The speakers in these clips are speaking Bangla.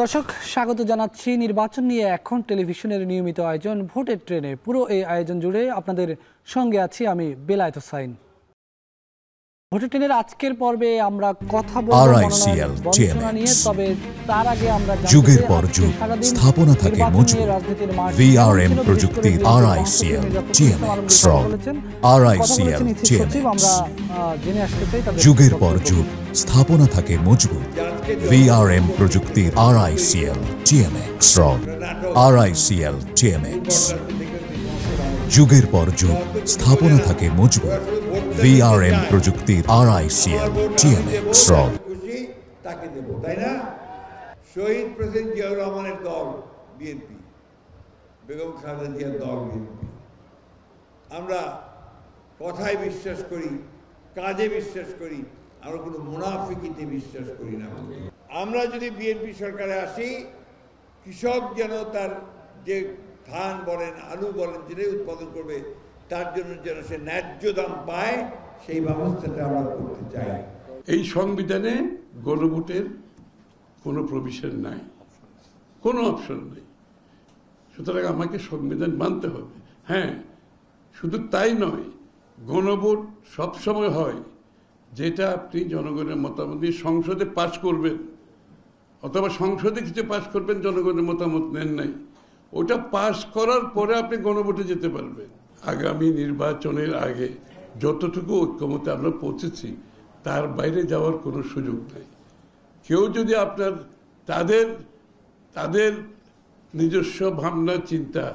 দর্শক স্বাগত জানাচ্ছি নির্বাচন নিয়ে এখন টেলিভিশনের নিয়মিত আয়োজন ভোটের ট্রেনে। পুরো এই আয়োজন জুড়ে আপনাদের সঙ্গে আছি আমি বেলায়েত হোসাইন। ভোটের ট্রেনের আজকের পর্বে আমরা কথা বলবো বঞ্চনা নিয়ে, তবে তার আগে আমরা যুগের পর যুগ স্থাপনা থাকে মজবুত ভিআরএম প্রযুক্তি RICL TMX RICL TMX যুগের পর যুগ স্থাপনা থাকে মজবুত ভিআরএম প্রযুক্তি RICL TMX RICL TMX যুগের পর যুগ স্থাপনা থাকে মজবুত ভিআরএম প্রযুক্তির RICL TMX তাকে দেব, তাই না? শহীদ প্রেসিডেন্ট জিয়াউর রহমানের দল বিএনপি, বেগম খালেদা জিয়ার দল বিএনপি। আমরা কথায় বিশ্বাস করি, কাজে বিশ্বাস করি, আমরা কোনো মুনাফিকিতে বিশ্বাস করি না। আমরা যদি বিএনপি সরকারে আসি, কৃষক যেন তার যে ধান বলেন, আলু বলেন, যেটাই উৎপাদন করবে তার জন্য যেন সে ন্যায্য দাম পায়, সেই ব্যবস্থাটা আমরা করতে চাই। এই সংবিধানে গণভোটের কোনো প্রভিশন নাই, কোনো অপশন নেই। সুতরাং আমাকে সংবিধান মানতে হবে। হ্যাঁ, শুধু তাই নয়, গণভোট সবসময় হয় যেটা আপনি জনগণের মতামত দিয়ে সংসদে পাশ করবেন, অথবা সংসদে কিছু পাশ করবেন, জনগণের মতামত নেন নাই, ওটা পাশ করার পরে আপনি গণভোটে যেতে পারবেন। আগামী নির্বাচনের আগে যতটুকু ঐক্যমতে আমরা পৌঁছেছি তার বাইরে যাওয়ার কোনো সুযোগ নেই। কেউ যদি আপনার তাদের নিজস্ব ভাবনা চিন্তা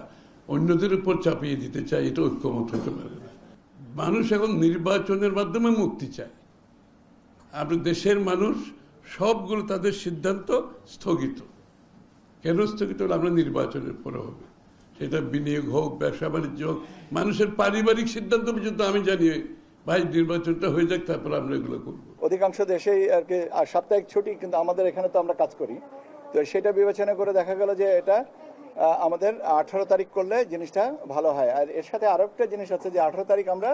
অন্যদের উপর চাপিয়ে দিতে চায়, এটা ঐক্যমত হতে পারে না। মানুষ এখন নির্বাচনের মাধ্যমে মুক্তি চায়। আপনার দেশের মানুষ সবগুলো তাদের সিদ্ধান্ত স্থগিত। কেন স্থগিত হলো? আমরা নির্বাচনের পরে হবে, সেটা বিনিয়োগ হোক, ব্যবসা বাণিজ্য হোক, মানুষের পারিবারিক সিদ্ধান্ত পর্যন্ত আমি জানি ভাই নির্বাচনটা হয়ে যাক, তারপর আমরা এগুলো করবো। অধিকাংশ দেশেই আর কি সাপ্তাহিক ছুটি, কিন্তু আমাদের এখানে তো আমরা কাজ করি, তো সেটা বিবেচনা করে দেখা গেল যে এটা আমাদের 18 তারিখ করলে জিনিসটা ভালো হয়। আর এর সাথে আরো একটা জিনিস আছে যে 18 তারিখ আমরা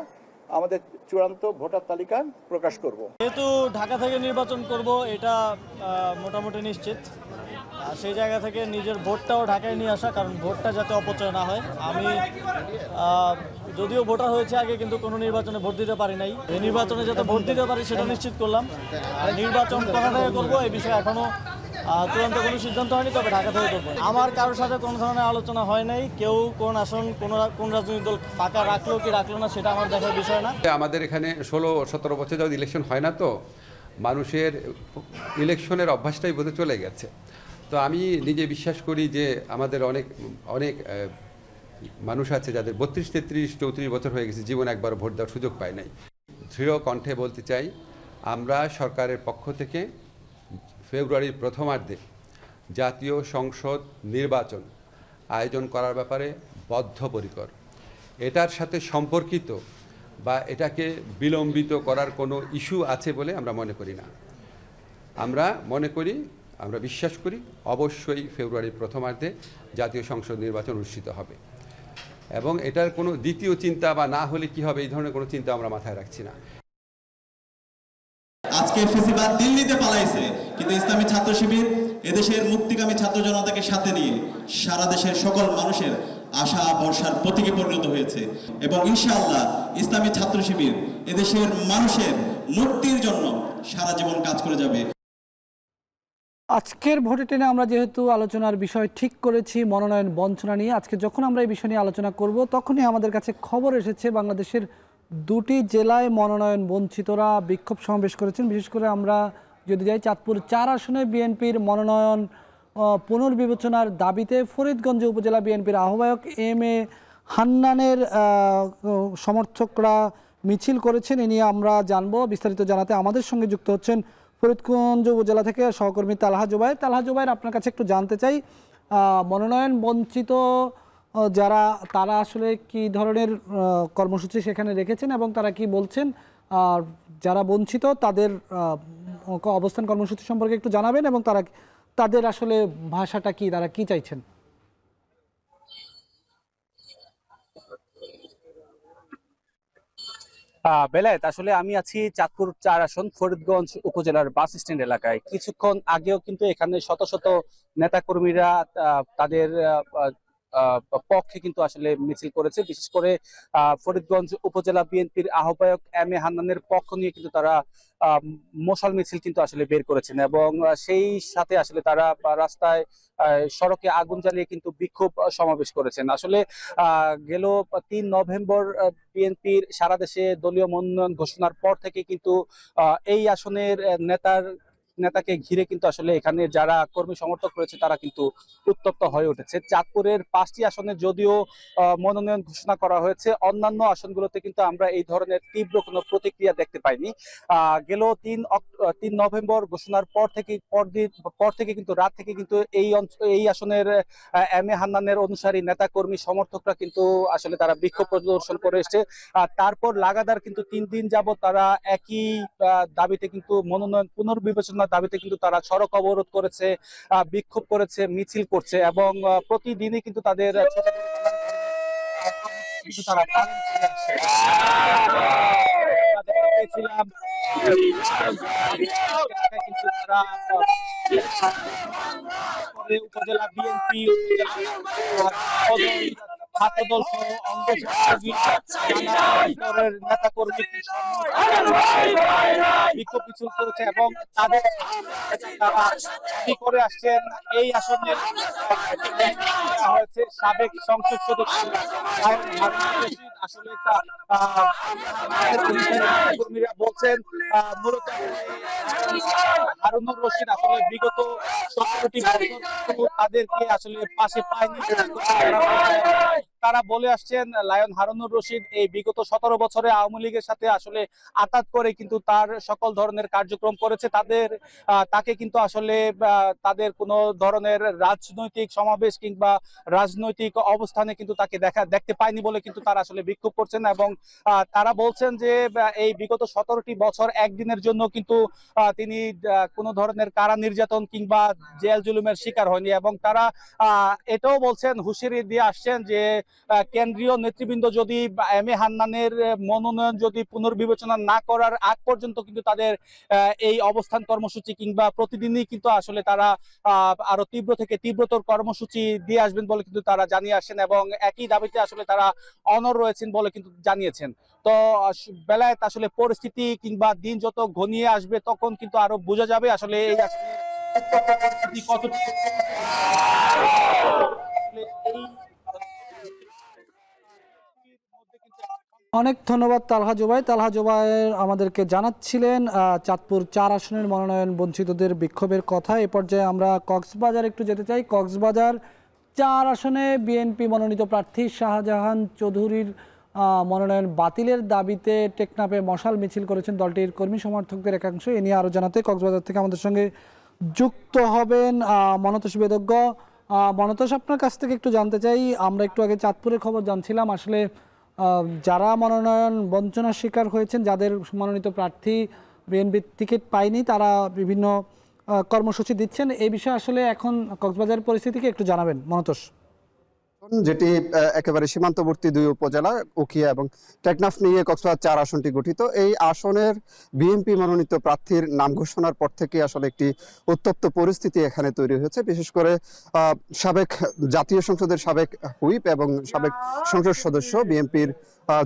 আমাদের চূড়ান্ত ভোটার তালিকা প্রকাশ করব। যেহেতু ঢাকা থেকে নির্বাচন করব এটা মোটামুটি নিশ্চিত, সেই জায়গা থেকে নিজের ভোটটাও ঢাকায় নিয়ে আসা, কারণ ভোটটা যাতে অপচয় না হয়। আমি যদিও ভোটার হয়েছে আগে, কিন্তু কোনো নির্বাচনে ভোট দিতে পারি নাই। এই নির্বাচনে যাতে ভোট দিতে পারি সেটা নিশ্চিত করলাম। আর নির্বাচন কোথা থেকে করবো এই বিষয়ে এখনও চূড়ান্ত কোনো সিদ্ধান্ত হয়নি, তবে ঢাকা থেকে করবো। আমার কারোর সাথে কোনো ধরনের আলোচনা হয় নাই। কেউ কোন আসন কোন রাজনৈতিক দল ফাঁকা রাখলো কি রাখলো না সেটা আমার দেখার বিষয় না। আমাদের এখানে 16-17 বছর যাওয়া ইলেকশন হয় না, তো মানুষের ইলেকশনের অভ্যাসটাই বোধহয় চলে গেছে। তো আমি নিজে বিশ্বাস করি যে আমাদের অনেক মানুষ আছে যাদের 32, 33, 34 বছর হয়ে গেছে, জীবন একবার ভোট দেওয়ার সুযোগ পায় নাই। দৃঢ় কণ্ঠে বলতে চাই, আমরা সরকারের পক্ষ থেকে ফেব্রুয়ারির প্রথমার্ধে জাতীয় সংসদ নির্বাচন আয়োজন করার ব্যাপারে বদ্ধপরিকর। এটার সাথে সম্পর্কিত বা এটাকে বিলম্বিত করার কোনো ইস্যু আছে বলে আমরা মনে করি না। আমরা বিশ্বাস করি অবশ্যই ফেব্রুয়ারির প্রথমার্ধে জাতীয় সংসদ নির্বাচন অনুষ্ঠিত হবে, এবং এটার কোনো দ্বিতীয় চিন্তা বা না হলে কি হবে এই ধরনের কোনো চিন্তা আমরা মাথায় রাখছি না। আজকে ফেসিবাদ দিল্লিতে পালাইছে, কিন্তু ইসলামী ছাত্র শিবির এদেশের মুক্তিকামী ছাত্র জনতাকে সাথে নিয়ে সারা দেশের সকল মানুষের আশা ভরসার প্রতীকে পরিণত হয়েছে, এবং ইনশাআল্লাহ ইসলামী ছাত্র শিবির এদেশের মানুষের মুক্তির জন্য সারা জীবন কাজ করে যাবে। আজকের ভোটে টেনে আমরা যেহেতু আলোচনার বিষয় ঠিক করেছি মনোনয়ন বঞ্চনা নিয়ে, আজকে যখন আমরা এই বিষয় নিয়ে আলোচনা করব তখনই আমাদের কাছে খবর এসেছে বাংলাদেশের 2টি জেলায় মনোনয়ন বঞ্চিতরা বিক্ষোভ সমাবেশ করেছেন। বিশেষ করে আমরা যদি যাই চাঁদপুর 4 আসনে বিএনপির মনোনয়ন পুনর্বিবেচনার দাবিতে ফরিদগঞ্জ উপজেলা বিএনপির আহ্বায়ক MA হান্নানের সমর্থকরা মিছিল করেছেন। এ নিয়ে আমরা জানবো, বিস্তারিত জানাতে আমাদের সঙ্গে যুক্ত হচ্ছেন ফরিদগঞ্জ উপজেলা থেকে সহকর্মী তালহা জুবায়ের। আপনার কাছে একটু জানতে চাই, মনোনয়ন বঞ্চিত যারা তারা আসলে কি ধরনের কর্মসূচি সেখানে রেখেছেন এবং তারা কি বলছেন, আর যারা বঞ্চিত তাদের অবস্থান কর্মসূচি সম্পর্কে একটু জানাবেন, এবং তাদের আসলে ভাষাটা কি, তারা কি চাইছেন? বেলায়েত, আসলে আমি আছি চাঁদপুর ৪ আসন ফরিদগঞ্জ উপজেলার বাস স্ট্যান্ড এলাকায়। কিছুক্ষণ আগেও কিন্তু এখানে শত শত নেতাকর্মীরা তাদের পক্ষে কিন্তু আসলে মিছিল করেছে। বিশেষ করে ফরিদগঞ্জ উপজেলা বিএনপির আহ্বায়ক এম এ হান্নানের পক্ষ নিয়ে কিন্তু তারা মশাল মিছিল কিন্তু আসলে বের করেছেন এবং সেই সাথে আসলে তারা রাস্তায় সড়কে আগুন জ্বালিয়ে কিন্তু বিক্ষোভ সমাবেশ করেছেন। আসলে গেল ৩ নভেম্বর বিএনপির সারা দেশে দলীয় মনোনয়ন ঘোষণার পর থেকে কিন্তু এই আসনের নেতাকে ঘিরে কিন্তু আসলে এখানে যারা কর্মী সমর্থক রয়েছে তারা কিন্তু উত্তপ্ত হয়ে উঠেছে। চাঁদপুরের 5টি আসনে যদিও মনোনয়ন ঘোষণা করা হয়েছে, অন্যান্য আসনগুলোতে কিন্তু আমরা এই ধরনের তীব্র কোনো প্রতিক্রিয়া দেখতে পাইনি। গেল ৩ নভেম্বর ঘোষণার পর থেকে কিন্তু রাত থেকে কিন্তু এই আসনের এম এ হান্নানের অনুসারী নেতা কর্মী সমর্থকরা কিন্তু আসলে তারা বিক্ষোভ প্রদর্শন করে এসছে। তারপর লাগাতার কিন্তু 3 দিন যাবত তারা একই দাবিতে কিন্তু মনোনয়ন পুনর্বিবেচনার দাবিতে কিন্তু তারা সড়ক অবরোধ করেছে, বিক্ষোভ করেছে, মিছিল করছে এবং প্রতিদিনই কিন্তু তাদের কিন্তু তারা পালন করে আসছে। কিন্তু তারা উপজেলা বিএনপি ছাত্রদল সহ অঙ্গ নেতা কর্মী বিক্ষোভ মিছিল করেছে এবং তাদের করে আসছেন এই আসনে হয়েছে সাবেক সংসদ সদস্য আসলে কর্মীরা বলছেন মূলত হারুনুর রশিদ আসলে বিগত 17টি বছর তাদেরকে আসলে পাশে পায়নি। তারা বলে আসছেন লায়ন হারুনুর রশিদ এই বিগত 17 বছরে আওয়ামী লীগের সাথে আসলে আঘাত করে কিন্তু তার সকল ধরনের কার্যক্রম করেছে। তাকে কিন্তু আসলে তাদের কোনো ধরনের রাজনৈতিক সমাবেশ কিংবা রাজনৈতিক অবস্থানে কিন্তু তাকে দেখতে পায়নি বলে কিন্তু তারা আসলে বিক্ষোভ করছেন এবং তারা বলছেন যে এই বিগত 17টি বছর একদিনের জন্য কিন্তু তিনি কোনো ধরনের কারা নির্যাতন কিংবা জেল জুলুমের শিকার হয়নি এবং তারা এটাও বলছেন, হুঁশিয়ারি দিয়ে আসছেন যে কেন্দ্রীয় নেতৃবৃন্দ যদি এম এ হান্নানের মনোনয়ন যদি পুনর্বিবেচনা না করার আগ পর্যন্ত কিন্তু তাদের এই অবস্থান কর্মসূচি কিংবা প্রতিদিনই কিন্তু আসলে তারা আরো তীব্র থেকে তীব্রতর কর্মসূচি দিয়ে আসবেন বলে কিন্তু তারা জানিয়ে আসেন এবং একই দাবিতে আসলে তারা অনড় রয়েছেন বলে কিন্তু জানিয়েছেন। তো বেলায়েত, আসলে পরিস্থিতি কিংবা দিন যত ঘনিয়ে আসবে তখন কিন্তু আরো বোঝা যাবে আসলে এই পরিস্থিতি কতটুকু। অনেক ধন্যবাদ তালহা জোবাই। তালহা জোবাইয়ের আমাদেরকে জানাচ্ছিলেন চাঁদপুর 4 আসনের মনোনয়ন বঞ্চিতদের বিক্ষোভের কথা। এ পর্যায়ে আমরা কক্সবাজার একটু যেতে চাই। কক্সবাজার 4 আসনে বিএনপি মনোনীত প্রার্থী শাহজাহান চৌধুরীর মনোনয়ন বাতিলের দাবিতে টেকনাফে মশাল মিছিল করেছেন দলটির কর্মী সমর্থকদের একাংশ। এ নিয়ে আরও জানাতে কক্সবাজার থেকে আমাদের সঙ্গে যুক্ত হবেন মনতোষ বেদজ্ঞ। মনতোষ, আপনার কাছ থেকে একটু জানতে চাই, আমরা একটু আগে চাঁদপুরের খবর জানছিলাম, আসলে যারা মনোনয়ন বঞ্চনার শিকার হয়েছেন, যাদের মনোনীত প্রার্থী বিএনপির টিকিট পায়নি, তারা বিভিন্ন কর্মসূচি দিচ্ছেন। এই বিষয়ে আসলে এখন কক্সবাজারের পরিস্থিতিকে একটু জানাবেন মনতোষ। যেটি একেবারে সীমান্তবর্তী 2 উপজেলা উখিয়া এবং টেকনাফ নিয়ে কক্সবাজার 4 আসনটি গঠিত। এই আসনের বিএনপি মনোনীত প্রার্থীর নাম ঘোষণার পর থেকে আসলে একটি উত্তপ্ত পরিস্থিতি এখানে তৈরি হয়েছে। বিশেষ করে সাবেক জাতীয় সংসদের সাবেক হুইপ এবং সাবেক সংসদ সদস্য বিএনপির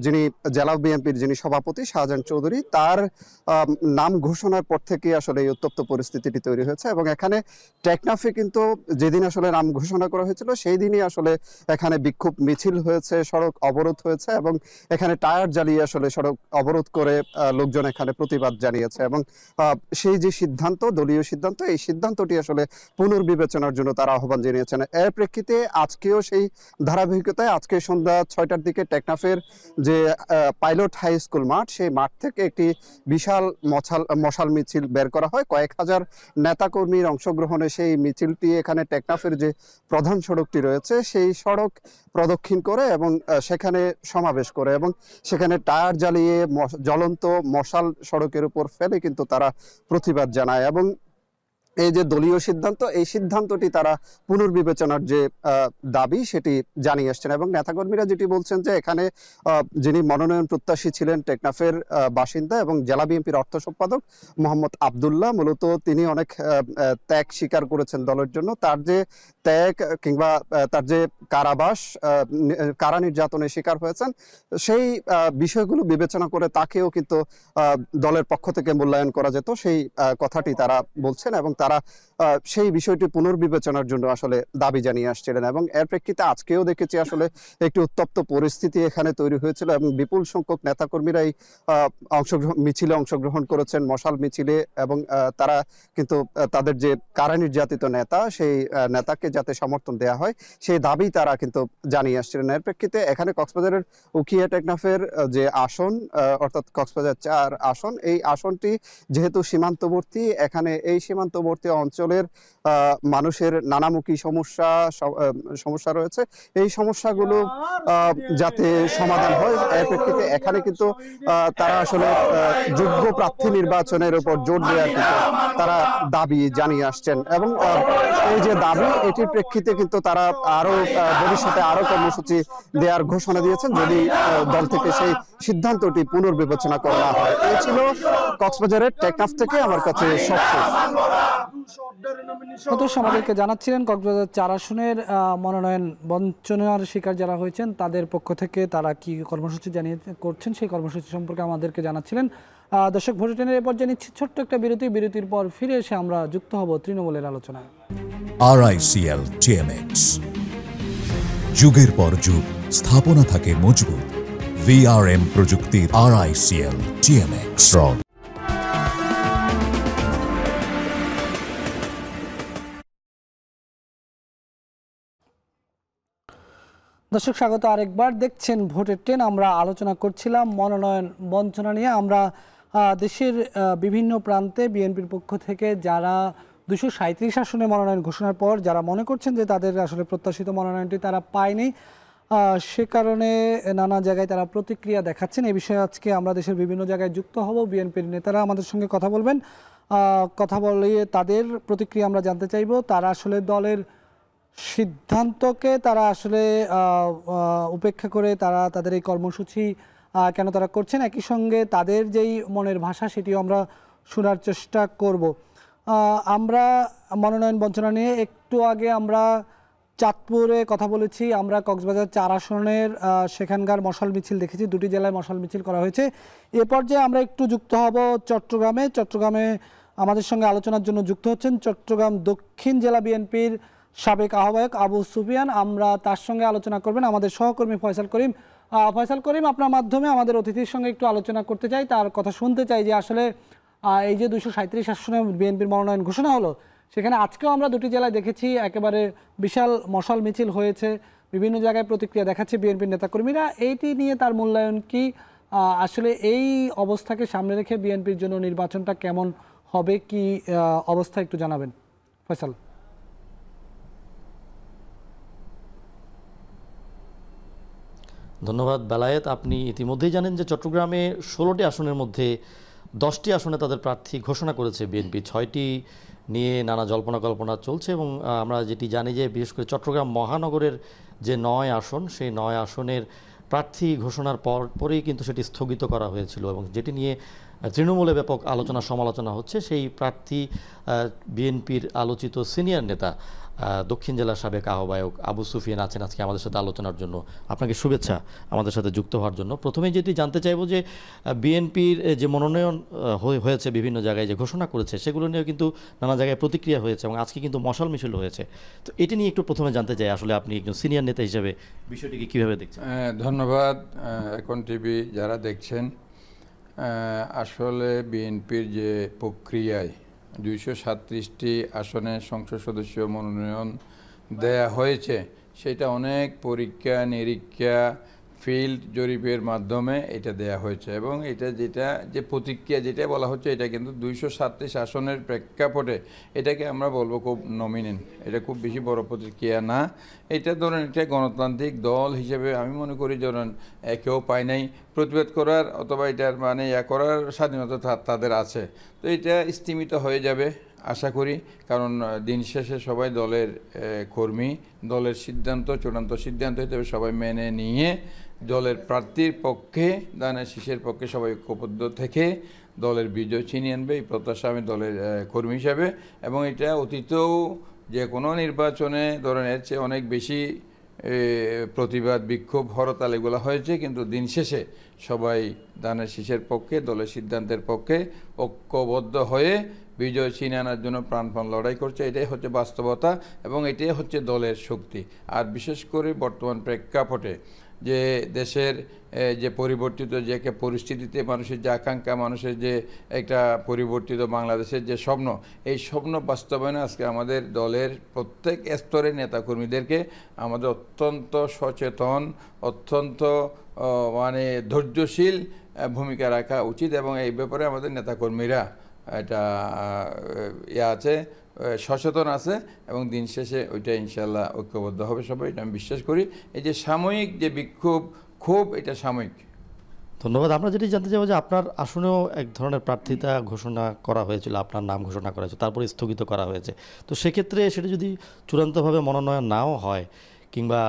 যিনি জেলা বিএনপির যিনি সভাপতি শাহজাহান চৌধুরী, তার নাম ঘোষণার পর থেকে আসলে এই উত্তপ্ত পরিস্থিতিটি তৈরি হয়েছে এবং এখানে টেকনাফে কিন্তু যেদিন আসলে নাম ঘোষণা করা হয়েছিল সেই দিনই আসলে এখানে বিক্ষোভ মিছিল হয়েছে, সড়ক অবরোধ হয়েছে এবং এখানে টায়ার জ্বালিয়ে আসলে সড়ক অবরোধ করে লোকজন এখানে প্রতিবাদ জানিয়েছে এবং সেই যে সিদ্ধান্ত, দলীয় সিদ্ধান্ত, এই সিদ্ধান্তটি আসলে পুনর্বিবেচনার জন্য তারা আহ্বান জানিয়েছেন। এর প্রেক্ষিতে আজকেও সেই ধারাবাহিকতায় আজকে সন্ধ্যা 6টার দিকে টেকনাফের যে পাইলট হাই স্কুল মাঠ, সেই মাঠ থেকে একটি বিশাল মশাল মিছিল বের করা হয়। কয়েক হাজার নেতাকর্মীর অংশগ্রহণে সেই মিছিলটি এখানে টেকনাফের যে প্রধান সড়কটি রয়েছে সেই সড়ক প্রদক্ষিণ করে এবং সেখানে সমাবেশ করে এবং সেখানে টায়ার জ্বালিয়ে জ্বলন্ত মশাল সড়কের উপর ফেলে কিন্তু তারা প্রতিবাদ জানায় এবং এই যে দলীয় সিদ্ধান্ত, এই সিদ্ধান্তটি তারা পুনর্বিবেচনার যে দাবি সেটি জানিয়ে আসছেন। এবং নেতাকর্মীরা যেটি বলছেন যে এখানে যিনি মনোনয়ন প্রত্যাশী ছিলেন টেকনাফের বাসিন্দা এবং জেলা বিএনপির অর্থ সম্পাদক মোহাম্মদ আব্দুল্লাহ, মূলত তিনি অনেক ত্যাগ স্বীকার করেছেন দলের জন্য। তার যে ত্যাগ কিংবা তার যে কারাবাস, কারা নির্যাতনের শিকার হয়েছেন, সেই বিষয়গুলো বিবেচনা করে তাকেও কিন্তু দলের পক্ষ থেকে মূল্যায়ন করা যেত, সেই কথাটি তারা বলছেন। এবং তারা সেই বিষয়টি পুনর্বিবেচনার জন্য আসলে দাবি জানিয়ে আসছিলেন। এবং এর প্রেক্ষিতে আজকেও দেখেছি আসলে একটি উত্তপ্ত পরিস্থিতি এখানে তৈরি হয়েছিল এবং বিপুল সংখ্যক নেতাকর্মীরাই মিছিলে অংশগ্রহণ করেছেন, মশাল মিছিলে। এবং তারা কিন্তু তাদের যে কারা নির্যাতিত নেতা, সেই নেতাকে যাতে সমর্থন দেওয়া হয় সেই দাবি তারা কিন্তু জানিয়ে আসছিলেন। এর প্রেক্ষিতে এখানে কক্সবাজারের উখিয়া টেকনাফের যে আসন, অর্থাৎ কক্সবাজার 4 আসন, এই আসনটি যেহেতু সীমান্তবর্তী, এখানে এই সীমান্তবর্তী অঞ্চলের মানুষের নানামুখী সমস্যা রয়েছে। এই সমস্যাগুলো যাতে সমাধান হয়, এর প্রেক্ষিতে এখানে কিন্তু তারা আসলে যোগ্য প্রার্থী নির্বাচনের উপর জোর দেওয়ার কিন্তু তারা দাবি জানিয়ে আসছেন। এবং এই যে দাবি, এটির প্রেক্ষিতে কিন্তু তারা আরো ভবিষ্যতে আরো কর্মসূচি দেওয়ার ঘোষণা দিয়েছেন যদি দল থেকে সেই সিদ্ধান্তটি পুনর্বিবেচনা করা না হয়। এই ছিল কক্সবাজারের টেকনাফ থেকে আমার কাছে সন্তোষ আমাদেরকে জানাচ্ছিলেন কক্সবাজার 4 আসনের মনোনয়ন বঞ্চনার শিকার যারা হয়েছেন তাদের পক্ষ থেকে তারা কি কর্মসূচি করছেন সেই কর্মসূচি সম্পর্কে আমাদেরকে জানাচ্ছিলেন। দর্শক, ভোট টেনের এরপর জানিচ্ছি ছোট্ট একটা বিরতির পর ফিরে এসে আমরা যুক্ত হব তৃণমূলের আলোচনায়। RICL TMX, যুগের পর যুগ স্থাপনা থাকে মজবুত। VRM প্রযুক্তির RICL TMX রড। দর্শক, স্বাগত আরেকবার। দেখছেন ভোটের ট্রেন। আমরা আলোচনা করছিলাম মনোনয়ন বঞ্চনা নিয়ে। আমরা দেশের বিভিন্ন প্রান্তে বিএনপির পক্ষ থেকে যারা 237 আসনে মনোনয়ন ঘোষণার পর যারা মনে করছেন যে তাদের আসলে প্রত্যাশিত মনোনয়নটি তারা পায়নি, সে কারণে নানা জায়গায় তারা প্রতিক্রিয়া দেখাচ্ছেন। এই বিষয়ে আজকে আমরা দেশের বিভিন্ন জায়গায় যুক্ত হব। বিএনপির নেতারা আমাদের সঙ্গে কথা বলবেন। কথা বলে তাদের প্রতিক্রিয়া আমরা জানতে চাইব। তারা আসলে দলের সিদ্ধান্তকে তারা আসলে উপেক্ষা করে তারা তাদের এই কর্মসূচি কেন তারা করছেন, একই সঙ্গে তাদের যেই মনের ভাষা সেটিও আমরা শোনার চেষ্টা করব। আমরা মনোনয়ন বঞ্চনা নিয়ে একটু আগে আমরা চাঁদপুরে কথা বলেছি, আমরা কক্সবাজার 4 আসনের সেখানকার মশাল মিছিল দেখেছি, 2টি জেলায় মশাল মিছিল করা হয়েছে। এ পর্যায়ে আমরা একটু যুক্ত হব চট্টগ্রামে আমাদের সঙ্গে আলোচনার জন্য যুক্ত হচ্ছেন চট্টগ্রাম দক্ষিণ জেলা বিএনপির সাবেক আহ্বায়ক আবু সুফিয়ান। আমরা তার সঙ্গে আলোচনা করবেন আমাদের সহকর্মী ফয়সাল করিম। আপনার মাধ্যমে আমাদের অতিথির সঙ্গে একটু আলোচনা করতে চাই, তার কথা শুনতে চাই যে আসলে এই যে 237 আসনে বিএনপির মনোনয়ন ঘোষণা হলো, সেখানে আজকেও আমরা 2টি জেলায় দেখেছি একেবারে বিশাল মশাল মিছিল হয়েছে, বিভিন্ন জায়গায় প্রতিক্রিয়া দেখাচ্ছে বিএনপির নেতাকর্মীরা। এইটি নিয়ে তার মূল্যায়ন কি? আসলে এই অবস্থাকে সামনে রেখে বিএনপির জন্য নির্বাচনটা কেমন হবে, কি অবস্থা একটু জানাবেন ফয়সাল। ধন্যবাদ বেলায়েত। আপনি ইতিমধ্যেই জানেন যে চট্টগ্রামে 16টি আসনের মধ্যে 10টি আসনে তাদের প্রার্থী ঘোষণা করেছে বিএনপি। 6টি নিয়ে নানা জল্পনা কল্পনা চলছে এবং আমরা যেটি জানি যে বিশেষ করে চট্টগ্রাম মহানগরের যে 9 আসন, সেই 9 আসনের প্রার্থী ঘোষণার পরেই কিন্তু সেটি স্থগিত করা হয়েছিল এবং যেটি নিয়ে তৃণমূলে ব্যাপক আলোচনা সমালোচনা হচ্ছে। সেই প্রার্থী বিএনপির আলোচিত সিনিয়র নেতা দক্ষিণ জেলার সাবেক আহ্বায়ক আবু সুফিয়ান আছেন আজকে আমাদের সাথে আলোচনার জন্য। আপনাকে শুভেচ্ছা আমাদের সাথে যুক্ত হওয়ার জন্য। প্রথমেই যেটি জানতে চাইব যে বিএনপির যে মনোনয়ন হয়েছে বিভিন্ন জায়গায় যে ঘোষণা করেছে সেগুলো নিয়েও কিন্তু নানা জায়গায় প্রতিক্রিয়া হয়েছে এবং আজকে কিন্তু মশাল মিছিল হয়েছে। তো এটি নিয়ে একটু প্রথমে জানতে চাই আসলে আপনি একজন সিনিয়র নেতা হিসেবে বিষয়টিকে কীভাবে দেখছেন? ধন্যবাদ এখন টিভি যারা দেখছেন। আসলে বিএনপির যে প্রক্রিয়ায় 237টি আসনে সংসদ সদস্য মনোনয়ন দেয়া হয়েছে সেটা অনেক পরীক্ষা নিরীক্ষা ফিল্ড জরিপের মাধ্যমে এটা দেয়া হয়েছে এবং এটা যে প্রতিক্রিয়া যেটা বলা হচ্ছে এটা কিন্তু 237 আসনের প্রেক্ষাপটে এটাকে আমরা বলবো খুব নমিনেন, এটা খুব বেশি বড় প্রতিক্রিয়া না। এটা ধরেন এটা গণতান্ত্রিক দল হিসেবে আমি মনে করি ধরেন কেউ পায় নাই প্রতিবাদ করার অথবা এটার মানে করার স্বাধীনতা তাদের আছে, তো এটা স্তীমিত হয়ে যাবে। আশা করি, কারণ দিন শেষে সবাই দলের কর্মী, দলের সিদ্ধান্ত চূড়ান্ত সিদ্ধান্ত হিসেবে সবাই মেনে নিয়ে দলের প্রার্থীর পক্ষে ধানের শীষের পক্ষে সবাই ঐক্যবদ্ধ থেকে দলের বিজয় ছিনিয়ে আনবে এই প্রত্যাশা আমি দলের কর্মী হিসাবে। এবং এটা অতীতেও যে কোনো নির্বাচনে ধরেন এর চেয়ে অনেক বেশি প্রতিবাদ, বিক্ষোভ, হরতাল এগুলো হয়েছে, কিন্তু দিন শেষে সবাই ধানের শীষের পক্ষে, দলের সিদ্ধান্তের পক্ষে ঐক্যবদ্ধ হয়ে বিজয় ছিনিয়ে আনার জন্য প্রাণপণ লড়াই করছে। এটাই হচ্ছে বাস্তবতা এবং এটাই হচ্ছে দলের শক্তি। আর বিশেষ করে বর্তমান প্রেক্ষাপটে যে দেশের যে পরিবর্তিত যে একটা পরিস্থিতিতে মানুষের যে আকাঙ্ক্ষা, মানুষের যে একটা পরিবর্তিত বাংলাদেশের যে স্বপ্ন, এই স্বপ্ন বাস্তবায়নে আজকে আমাদের দলের প্রত্যেক স্তরের নেতাকর্মীদেরকে আমাদের অত্যন্ত সচেতন, অত্যন্ত মানে ধৈর্যশীল ভূমিকা রাখা উচিত। এবং এই ব্যাপারে আমাদের নেতাকর্মীরা এটা আছে, সচেতন আছে এবং দিন শেষে ওইটা ইনশাল্লাহ ঐক্যবদ্ধ হবে সবাই, এটা আমি বিশ্বাস করি। এই যে সাময়িক যে বিক্ষোভ, ক্ষোভ, এটা সাময়িক। ধন্যবাদ। আমরা যেটি জানতে চাইব যে আপনার আসনেও এক ধরনের প্রার্থিতা ঘোষণা করা হয়েছিল, আপনার নাম ঘোষণা করা হয়েছে, তারপরে স্থগিত করা হয়েছে। তো সেক্ষেত্রে সেটা যদি চূড়ান্তভাবে মনোনয়ন নাও হয় কিংবা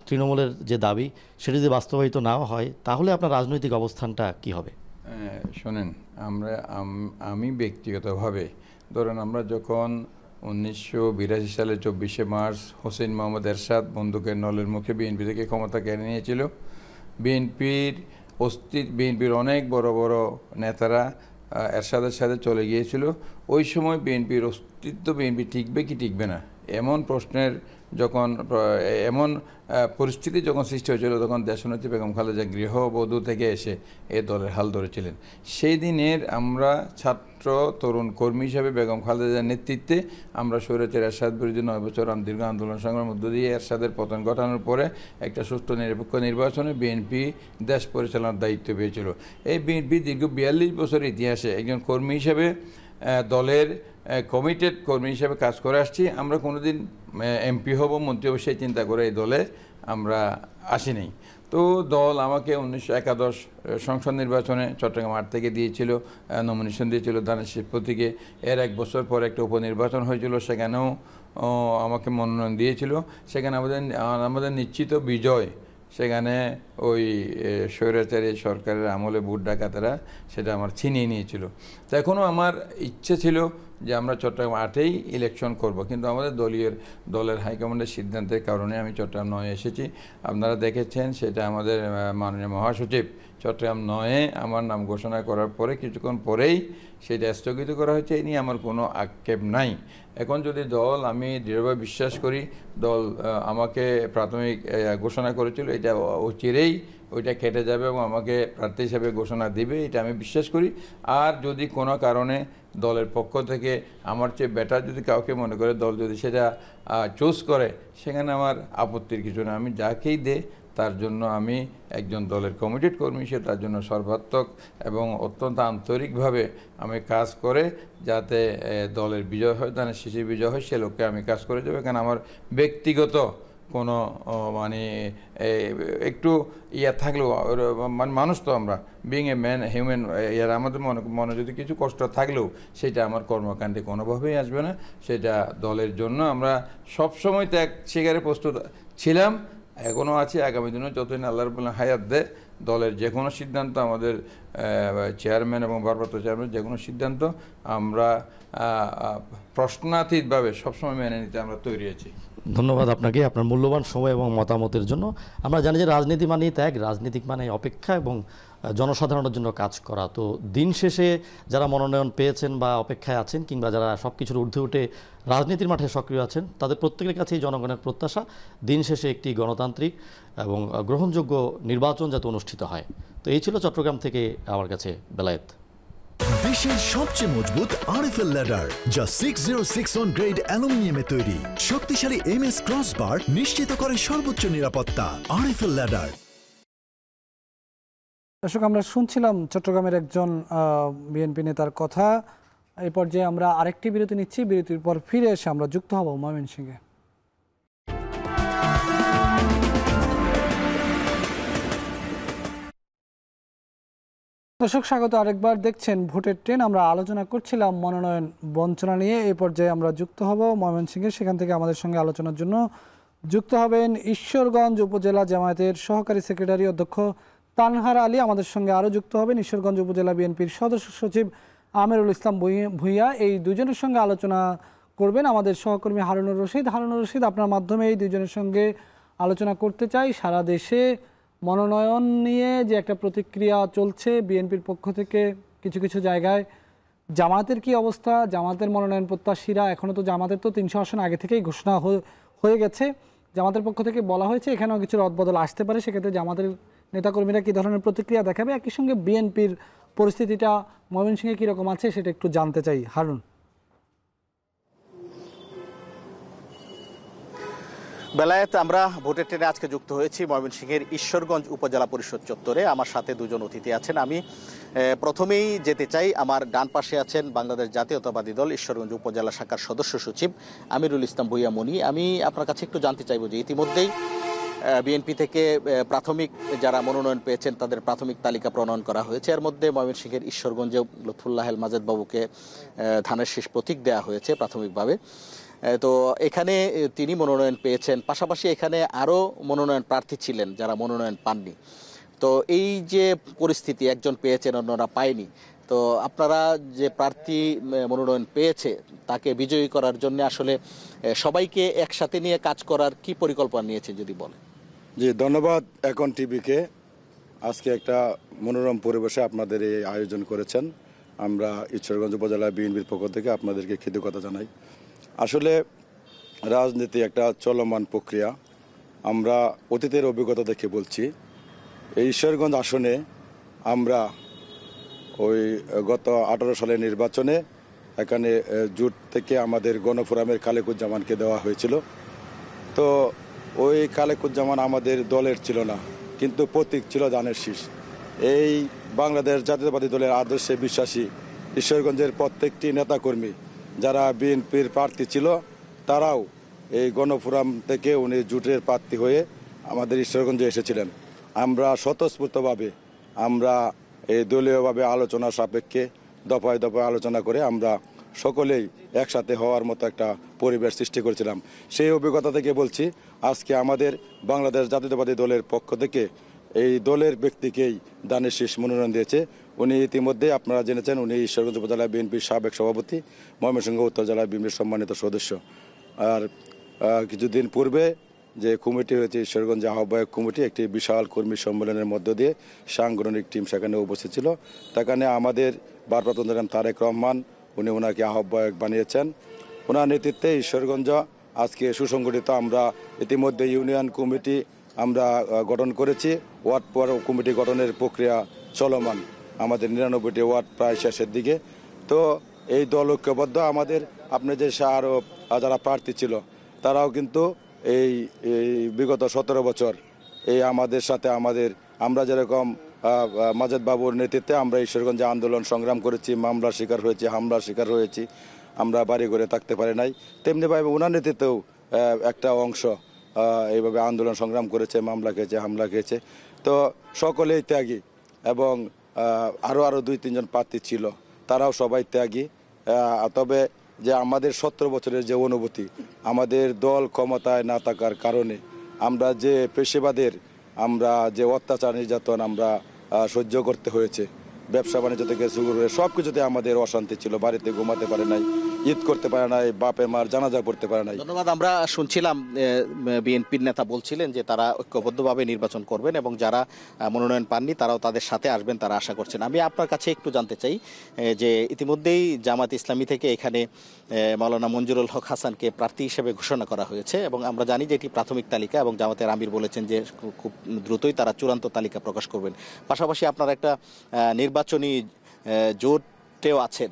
তৃণমূলের যে দাবি সেটা যদি বাস্তবায়িত নাও হয়, তাহলে আপনার রাজনৈতিক অবস্থানটা কি হবে? শোনেন, আমি ব্যক্তিগতভাবে ধরেন আমরা যখন 1982 সালে 24শে মার্চ হোসেন মোহাম্মদ এরশাদ বন্দুকের নলের মুখে বিএনপি থেকে ক্ষমতা কেড়ে নিয়েছিল, বিএনপির অনেক বড় বড় নেতারা এরশাদের সাথে চলে গিয়েছিল। ওই সময় বিএনপির অস্তিত্ব, বিএনপি টিকবে কি টিকবে না এমন প্রশ্নের এমন পরিস্থিতি যখন সৃষ্টি হয়েছিল, তখন দেশনেত্রী বেগম খালেদা গৃহবধূ থেকে এসে এ দলের হাল ধরেছিলেন। সেই দিনের আমরা ছাত্র তরুণ কর্মী হিসাবে বেগম খালেদার নেতৃত্বে আমরা স্বৈরাচার এরশাদ বিরোধী 9 বছর দীর্ঘ আন্দোলন সংগ্রামের মধ্য দিয়ে এরশাদের পতন ঘটানোর পরে একটা সুষ্ঠু নিরপেক্ষ নির্বাচনে বিএনপি দেশ পরিচালনার দায়িত্ব পেয়েছিল। এই বিএনপি দীর্ঘ 42 বছরের ইতিহাসে একজন কর্মী হিসেবে, দলের কমিটেড কর্মী হিসেবে কাজ করে আসছি। আমরা কোনোদিন এমপি হব, মন্ত্রী হব সেই চিন্তা করে এই দলে আমরা আসিনি। তো দল আমাকে 1981 সংসদ নির্বাচনে চট্টগ্রাম 8 থেকে দিয়েছিল, নমিনেশন দিয়েছিল ধানের শীষ প্রতীকে। এর 1 বছর পর একটা উপনির্বাচন হয়েছিল, সেখানেও আমাকে মনোনয়ন দিয়েছিল। সেখানে আমাদের নিশ্চিত বিজয়। সেখানে ওই স্বৈরাচারী সরকারের আমলে ভোট ডাকাতেরা সেটা আমার ছিনিয়ে নিয়েছিল। তো এখনও আমার ইচ্ছে ছিল যে আমরা চট্টগ্রাম 8-এই ইলেকশন করব, কিন্তু আমাদের দলের হাইকমান্ডের সিদ্ধান্তের কারণে আমি চট্টগ্রাম 9-এ এসেছি। আপনারা দেখেছেন সেটা আমাদের মাননীয় মহাসচিব চট্টগ্রাম 9-এ আমার নাম ঘোষণা করার পরে কিছুক্ষণ পরেই সেটা স্থগিত করা হয়েছে। এই নিয়ে আমার কোনো আক্ষেপ নাই। এখন যদি দল, আমি দৃঢ়ভাবে বিশ্বাস করি দল আমাকে প্রাথমিক ঘোষণা করেছিল, এটা চিরেই ওইটা কেটে যাবে এবং আমাকে প্রার্থী হিসেবে ঘোষণা দিবে, এটা আমি বিশ্বাস করি। আর যদি কোনো কারণে দলের পক্ষ থেকে আমার চেয়ে বেটার যদি কাউকে মনে করে দল যদি সেটা চুজ করে, সেখানে আমার আপত্তির কিছু না। আমি যাকেই দে তার জন্য আমি একজন দলের কমিটেড কর্মী হিসেবে তার জন্য সর্বাত্মক এবং অত্যন্ত আন্তরিকভাবে আমি কাজ করে যাতে দলের বিজয় হয়, ধানের শীষের বিজয় হয়, সে লক্ষ্যে আমি কাজ করে যাবো। কারণ আমার ব্যক্তিগত কোনো মানে একটু থাকলেও, মানে মানুষ তো আমরা, বিং এ ম্যান, হিউম্যান, আমাদের মনে যদি কিছু কষ্ট থাকলেও সেটা আমার কর্মকাণ্ডে কোনোভাবেই আসবে না। সেটা দলের জন্য আমরা সবসময় ত্যাগ স্বীকারে প্রস্তুত ছিলাম, এখনও আছে, আগামী দিনে যতদিন আল্লাহর হায়াত দেয় দলের যে কোনো সিদ্ধান্ত, আমাদের চেয়ারম্যান এবং ভারপ্রাপ্ত চেয়ারম্যান যে কোনো সিদ্ধান্ত আমরা প্রশ্নাতীতভাবে সবসময় মেনে নিতে আমরা তৈরি আছি। ধন্যবাদ আপনাকে আপনার মূল্যবান সময় এবং মতামতের জন্য। আমরা জানি যে রাজনীতি মানেই ত্যাগ, রাজনীতিক মানে অপেক্ষা এবং জনসাধারণের জন্য কাজ করা। তো দিন শেষে যারা মনোনয়ন পেয়েছেন বা অপেক্ষায় আছেন কিংবা যারা সব কিছুর ঊর্ধ্বে উঠে রাজনীতির মাঠে সক্রিয় আছেন, তাদের প্রত্যেকের কাছেই জনগণের প্রত্যাশা দিন শেষে একটি গণতান্ত্রিক এবং গ্রহণযোগ্য নির্বাচন যাতে অনুষ্ঠিত হয়। তো এই ছিল চট্টগ্রাম থেকে আমার কাছে বেলায়েত। দেশের সবচেয়ে মজবুত আরএফএল ল্যাডার, যা 6061 গ্রেড অ্যালুমিনিয়ামে তৈরি। শক্তিশালী এমএস ক্রসবার নিশ্চিত করে সর্বোচ্চ নিরাপত্তা। RFL ladder. দর্শক, আমরা শুনছিলাম চট্টগ্রামের একজন বিএনপি নেতার কথা। এই পর্যায়ে আমরা আরেকটি বিরতি নিচ্ছি। বিরতির পর ফিরে এসে আমরা যুক্ত হব ময়মনসিংহে। দর্শক স্বাগত আরেকবার দেখছেন ভোটের ট্রেন। আমরা আলোচনা করছিলাম মনোনয়ন বঞ্চনা নিয়ে। এই পর্যায়ে আমরা যুক্ত হব ময়মনসিংহের, সেখান থেকে আমাদের সঙ্গে আলোচনার জন্য যুক্ত হবেন ঈশ্বরগঞ্জ উপজেলা জামায়াতের সহকারী সেক্রেটারি অধ্যক্ষ তানহার আলী। আমাদের সঙ্গে আরও যুক্ত হবেন ঈশ্বরগঞ্জ উপজেলা বিএনপির সদস্য সচিব আমিরুল ইসলাম ভূঁইয়া। এই দুজনের সঙ্গে আলোচনা করবেন আমাদের সহকর্মী হারুনুর রশিদ। হারুনুর রশিদ, আপনার মাধ্যমে এই দুজনের সঙ্গে আলোচনা করতে চাই। সারা দেশে মনোনয়ন নিয়ে যে একটা প্রতিক্রিয়া চলছে বিএনপির পক্ষ থেকে, কিছু কিছু জায়গায় জামাতের কি অবস্থা? জামাতের মনোনয়ন প্রত্যাশীরা, এখনও তো জামাতের তো 300 আসন আগে থেকেই ঘোষণা হয়ে গেছে, জামাতের পক্ষ থেকে বলা হয়েছে এখানেও কিছু রদবদল আসতে পারে, সেক্ষেত্রে জামাতের নেতাকর্মীরা কী ধরনের প্রতিক্রিয়া দেখাবে, একই সঙ্গে বিএনপির পরিস্থিতিটা ময়মনসিংহে কীরকম আছে সেটা একটু জানতে চাই। হারুন। বেলায়েত, আমরা ভোটের ট্রেনে আজকে যুক্ত হয়েছি ময়মনসিংহের ঈশ্বরগঞ্জ উপজেলা পরিষদ চত্বরে। আমার সাথে দুজন অতিথি আছেন। আমি প্রথমেই যেতে চাই, আমার ডান পাশে আছেন বাংলাদেশ জাতীয়তাবাদী দল ঈশ্বরগঞ্জ উপজেলা শাখার সদস্য সচিব আমিরুল ইসলাম ভূঁইয়া মনি। আমি আপনার কাছে একটু জানতে চাইব যে ইতিমধ্যেই বিএনপি থেকে প্রাথমিক যারা মনোনয়ন পেয়েছেন তাদের প্রাথমিক তালিকা প্রণয়ন করা হয়েছে। এর মধ্যে ময়মনসিংহের ঈশ্বরগঞ্জে লুৎফুল্লাহ মাজেদ বাবুকে ধানের শীষ প্রতীক দেওয়া হয়েছে প্রাথমিকভাবে। তো এখানে তিনি মনোনয়ন পেয়েছেন, পাশাপাশি এখানে আরও মনোনয়ন প্রার্থী ছিলেন যারা মনোনয়ন পাননি। তো এই যে পরিস্থিতি, একজন পেয়েছেন অন্যরা পায়নি, তো আপনারা যে প্রার্থী মনোনয়ন পেয়েছে তাকে বিজয়ী করার জন্য আসলে সবাইকে একসাথে নিয়ে কাজ করার কি পরিকল্পনা নিয়েছে যদি বলেন? জি, ধন্যবাদ এখন টিভিকে। আজকে একটা মনোরম পরিবেশে আপনাদের এই আয়োজন করেছেন। আমরা ঈশ্বরগঞ্জ উপজেলা বিএনপির পক্ষ থেকে আপনাদেরকে কৃতজ্ঞতা জানাই। আসলে রাজনীতি একটা চলমান প্রক্রিয়া। আমরা অতীতের অভিজ্ঞতা দেখে বলছি, এই ঈশ্বরগঞ্জ আসনে আমরা ওই গত 18 সালের নির্বাচনে এখানে জোট থেকে আমাদের গণফোরামের খালেকুজ্জামানকে দেওয়া হয়েছিল। তো ওই খালেকুজ্জামান আমাদের দলের ছিল না, কিন্তু প্রতীক ছিল ধানের শীষ। এই বাংলাদেশ জাতীয়তাবাদী দলের আদর্শে বিশ্বাসী ঈশ্বরগঞ্জের প্রত্যেকটি নেতাকর্মী যারা বিএনপির প্রার্থী ছিল তারাও এই গণফোরাম থেকে উনি জোটের প্রার্থী হয়ে আমাদের ঈশ্বরগঞ্জে এসেছিলেন। আমরা স্বতঃস্ফূর্তভাবে আমরা এই দলীয়ভাবে আলোচনা সাপেক্ষে দফায় দফায় আলোচনা করে আমরা সকলেই একসাথে হওয়ার মতো একটা পরিবেশ সৃষ্টি করেছিলাম। সেই অভিজ্ঞতা থেকে বলছি, আজকে আমাদের বাংলাদেশ জাতীয়তাবাদী দলের পক্ষ থেকে এই দলের ব্যক্তিকেই ধানের শীষ মনোনয়ন দিয়েছে। উনি ইতিমধ্যে আপনারা জেনেছেন, উনি ঈশ্বরগঞ্জ উপজেলা বিএনপির সাবেক সভাপতি, ময়মনসিংহ উত্তর জেলা বিএনপির সম্মানিত সদস্য। আর কিছুদিন পূর্বে যে কমিটি হয়েছে ঈশ্বরগঞ্জ আহ্বায়ক কমিটি, একটি বিশাল কর্মী সম্মেলনের মধ্য দিয়ে সাংগঠনিক টিম সেখানে উপস্থিত ছিল। সেখানে আমাদের ভারপ্রাপ্ত জনাব তারেক রহমান উনি ওনাকে আহ্বায়ক বানিয়েছেন। ওনার নেতৃত্বে ঈশ্বরগঞ্জ আজকে সুসংগঠিত। আমরা ইতিমধ্যে ইউনিয়ন কমিটি আমরা গঠন করেছি, ওয়ার্ড পর কমিটি গঠনের প্রক্রিয়া চলমান। আমাদের 99টি ওয়ার্ড প্রায় শেষের দিকে। তো এই দল ঐক্যবদ্ধ। আমাদের আপনি যে আরও যারা প্রার্থী ছিল তারাও কিন্তু এই বিগত 17 বছর এই আমাদের সাথে আমরা যেরকম মাজেদ বাবুর নেতৃত্বে আমরা ঈশ্বরগঞ্জে আন্দোলন সংগ্রাম করেছি, মামলার শিকার হয়েছি, হামলার শিকার হয়েছি, আমরা বাড়ি ঘরে থাকতে পারি নাই, তেমনিভাবে ওনার নেতৃত্বেও একটা অংশ এইভাবে আন্দোলন সংগ্রাম করেছে, মামলা খেয়েছে, হামলা খেয়েছে। তো সকলেই ত্যাগী এবং আরও 2-3 জন প্রার্থী ছিল, তারাও সবাই ত্যাগী। তবে যে আমাদের 17 বছরের যে অনুভূতি, আমাদের দল ক্ষমতায় না থাকার কারণে আমরা যে পেশাবাদের আমরা যে অত্যাচার নির্যাতন আমরা সহ্য করতে হয়েছে, ব্যবসা বাণিজ্য থেকে শুরু করে সব কিছুতে আমাদের অশান্তি ছিল, বাড়িতে ঘুমাতে পারে নাই, ঈদ করতে পারে নাই, বাপে মার জানাজা পড়তে পারে নাই। ধন্যবাদ। আমরা শুনছিলাম বিএনপির নেতা বলছিলেন যে তারা ঐক্যবদ্ধভাবে নির্বাচন করবেন এবং যারা মনোনয়ন পাননি তারাও তাদের সাথে আসবেন, তারা আশা করছেন। আমি আপনার কাছে একটু জানতে চাই যে ইতিমধ্যেই জামাত ইসলামী থেকে এখানে মাওলানা মঞ্জুরুল হক হাসানকে প্রার্থী হিসেবে ঘোষণা করা হয়েছে এবং আমরা জানি যে এটি প্রাথমিক তালিকা এবং জামাতের আমির বলেছেন যে খুব দ্রুতই তারা চূড়ান্ত তালিকা প্রকাশ করবেন। পাশাপাশি আপনারা একটা নির্বাচনী জোটেও আছেন।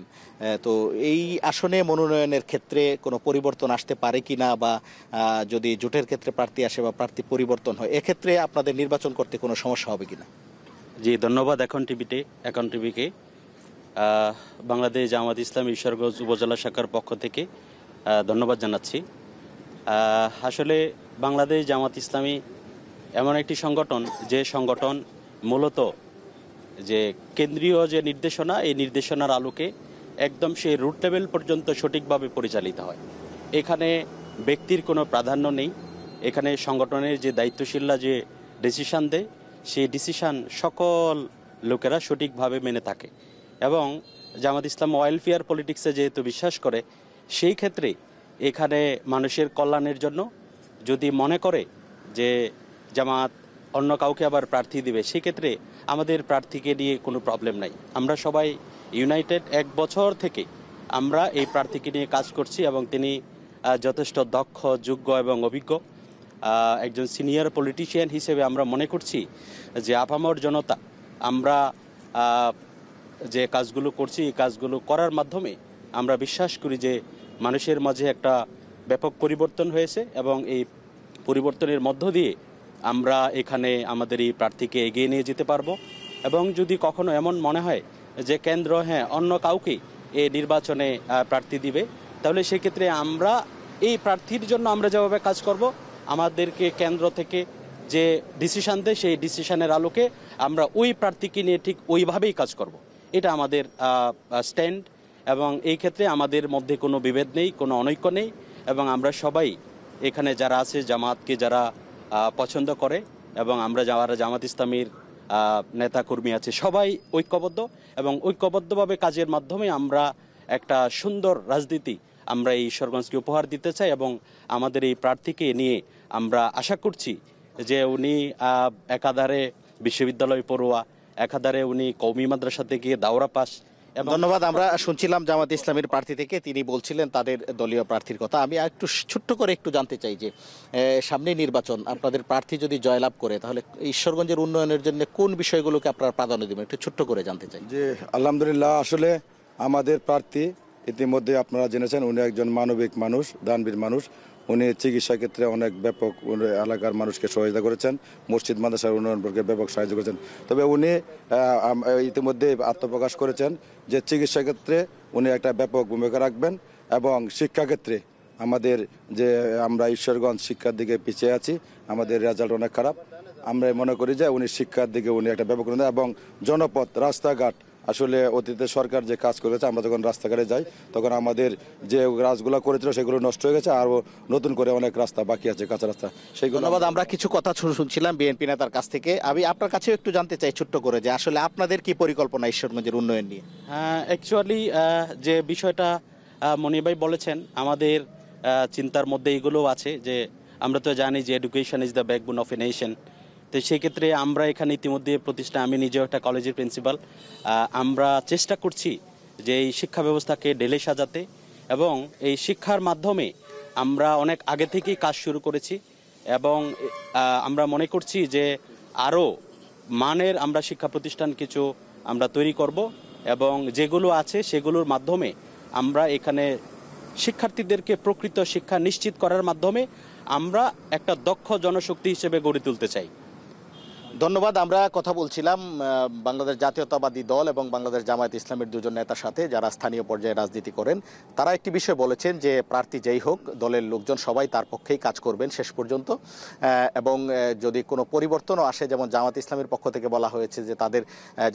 তো এই আসনে মনোনয়নের ক্ষেত্রে কোনো পরিবর্তন আসতে পারে কি না, বা যদি জোটের ক্ষেত্রে প্রার্থী আসে বা প্রার্থী পরিবর্তন হয়, এক্ষেত্রে আপনাদের নির্বাচন করতে কোনো সমস্যা হবে কিনা? জি, ধন্যবাদ এখন টিভিকে। বাংলাদেশ জামাত ইসলামী ঈশ্বরগঞ্জ উপজেলা শাখার পক্ষ থেকে ধন্যবাদ জানাচ্ছি। আসলে বাংলাদেশ জামাত ইসলামী এমন একটি সংগঠন যে সংগঠন মূলত যে কেন্দ্রীয় যে নির্দেশনা, এই নির্দেশনার আলোকে একদম সেই রুট লেভেল পর্যন্ত সঠিকভাবে পরিচালিত হয়। এখানে ব্যক্তির কোনো প্রাধান্য নেই, এখানে সংগঠনের যে দায়িত্বশীলরা যে ডিসিশান দেয় সেই ডিসিশান সকল লোকেরা সঠিকভাবে মেনে থাকে এবং জামাত ইসলাম ওয়েলফেয়ার পলিটিক্সে যেহেতু বিশ্বাস করে, সেই ক্ষেত্রে এখানে মানুষের কল্যাণের জন্য যদি মনে করে যে জামাত অন্য কাউকে আবার প্রার্থী দিবে, সেক্ষেত্রে আমাদের প্রার্থীকে নিয়ে কোনো প্রবলেম নাই। আমরা সবাই ইউনাইটেড, 1 বছর থেকে আমরা এই প্রার্থীকে নিয়ে কাজ করছি এবং তিনি যথেষ্ট দক্ষ, যোগ্য এবং অভিজ্ঞ একজন সিনিয়র পলিটিশিয়ান হিসেবে আমরা মনে করছি যে আপামর জনতা আমরা যে কাজগুলো করছি, এই কাজগুলো করার মাধ্যমে আমরা বিশ্বাস করি যে মানুষের মাঝে একটা ব্যাপক পরিবর্তন হয়েছে এবং এই পরিবর্তনের মধ্য দিয়ে আমরা এখানে আমাদের এই প্রার্থীকে এগিয়ে নিয়ে যেতে পারবো। এবং যদি কখনো এমন মনে হয় যে কেন্দ্র অন্য কাউকে এই নির্বাচনে প্রার্থী দিবে, তাহলে সেক্ষেত্রে আমরা এই প্রার্থীর জন্য আমরা যেভাবে কাজ করব, আমাদেরকে কেন্দ্র থেকে যে ডিসিশান দেয় সেই ডিসিশানের আলোকে আমরা ওই প্রার্থীকে নিয়ে ঠিক ওইভাবেই কাজ করব। এটা আমাদের স্ট্যান্ড এবং এই ক্ষেত্রে আমাদের মধ্যে কোনো বিভেদ নেই, কোনো অনৈক্য নেই এবং আমরা সবাই এখানে যারা আছে, জামাতকে যারা পছন্দ করে এবং আমরা যারা জামাত ইসলামীর নেতাকর্মী আছে, সবাই ঐক্যবদ্ধ এবং ঐক্যবদ্ধভাবে কাজের মাধ্যমে আমরা একটা সুন্দর রাজনীতি আমরা এই ঈশ্বরগঞ্জকে উপহার দিতে চাই এবং আমাদের এই প্রার্থীকে নিয়ে আমরা আশা করছি যে উনি একাধারে বিশ্ববিদ্যালয় পড়ুয়া, একাধারে উনি কওমি মাদ্রাসাতে গিয়ে দাওরা পাস। ধন্যবাদ। আমরা শুনছিলাম জামাত ইসলামের প্রার্থী থেকে, তিনি বলছিলেন তাদের দলীয় প্রার্থীর কথা। আমি একটু ছোট্ট করে একটু জানতে চাই যে সামনে নির্বাচন, আপনাদের প্রার্থী যদি জয়লাভ করে তাহলে ঈশ্বরগঞ্জের উন্নয়নের জন্য কোন বিষয়গুলোকে আপনারা প্রাধান্য দেবেন, একটু ছোট্ট করে জানতে চাই। যে আলহামদুলিল্লাহ, আসলে আমাদের প্রার্থী ইতিমধ্যে আপনারা জেনেছেন উনি একজন মানবিক মানুষ, দানবীর মানুষ। উনি চিকিৎসা ক্ষেত্রে অনেক ব্যাপক এলাকার মানুষকে সহযোগিতা করেছেন, মসজিদ মাদ্রাসার উন্নয়ন পক্ষে ব্যাপক সাহায্য করেছেন। তবে উনি ইতিমধ্যে আত্মপ্রকাশ করেছেন যে চিকিৎসা ক্ষেত্রে উনি একটা ব্যাপক ভূমিকা রাখবেন এবং শিক্ষাক্ষেত্রে আমাদের যে আমরা ঈশ্বরগঞ্জ শিক্ষার দিকে পিছিয়ে আছি, আমাদের রেজাল্ট অনেক খারাপ। আমরা মনে করি যে উনি শিক্ষার দিকে উনি একটা ব্যাপক এবং জনপথ, রাস্তাঘাট, আসলে অতীতে সরকার যে কাজ করেছে, আমরা যখন রাস্তাঘাটে যাই তখন আমাদের যে রাস্তাগুলো করেছিল সেগুলো নষ্ট হয়ে গেছে, আরও নতুন করে অনেক রাস্তা বাকি আছে, কাঁচা রাস্তা, সেইগুলো। ধন্যবাদ। আমরা কিছু কথা শুনছিলাম বিএনপি নেতার কাছ থেকে। আমি আপনার কাছেও একটু জানতে চাই ছোট্ট করে যে আসলে আপনাদের কি পরিকল্পনা ঈশ্বরগঞ্জের উন্নয়ন নিয়ে? অ্যাকচুয়ালি যে বিষয়টা মনি ভাই বলেছেন, আমাদের চিন্তার মধ্যে এগুলো আছে যে আমরা তো জানি যে education is the backbone of a nation. তো সেই ক্ষেত্রে আমরা এখানে ইতিমধ্যে প্রতিষ্ঠান, আমি নিজেও একটা কলেজের প্রিন্সিপাল, আমরা চেষ্টা করছি যে এই শিক্ষা ব্যবস্থাকে ঢেলে সাজাতে এবং এই শিক্ষার মাধ্যমে আমরা অনেক আগে থেকেই কাজ শুরু করেছি এবং আমরা মনে করছি যে আরও মানের আমরা শিক্ষা প্রতিষ্ঠান কিছু আমরা তৈরি করব এবং যেগুলো আছে সেগুলোর মাধ্যমে আমরা এখানে শিক্ষার্থীদেরকে প্রকৃত শিক্ষা নিশ্চিত করার মাধ্যমে আমরা একটা দক্ষ জনশক্তি হিসেবে গড়ে তুলতে চাই। ধন্যবাদ। আমরা কথা বলছিলাম বাংলাদেশ জাতীয়তাবাদী দল এবং বাংলাদেশ জামায়াত ইসলামের দুজন নেতার সাথে, যারা স্থানীয় পর্যায়ে রাজনীতি করেন। তারা একটি বিষয় বলেছেন যে প্রার্থী যেই হোক, দলের লোকজন সবাই তার পক্ষেই কাজ করবেন শেষ পর্যন্ত এবং যদি কোনো পরিবর্তনও আসে, যেমন জামায়াত ইসলামের পক্ষ থেকে বলা হয়েছে যে তাদের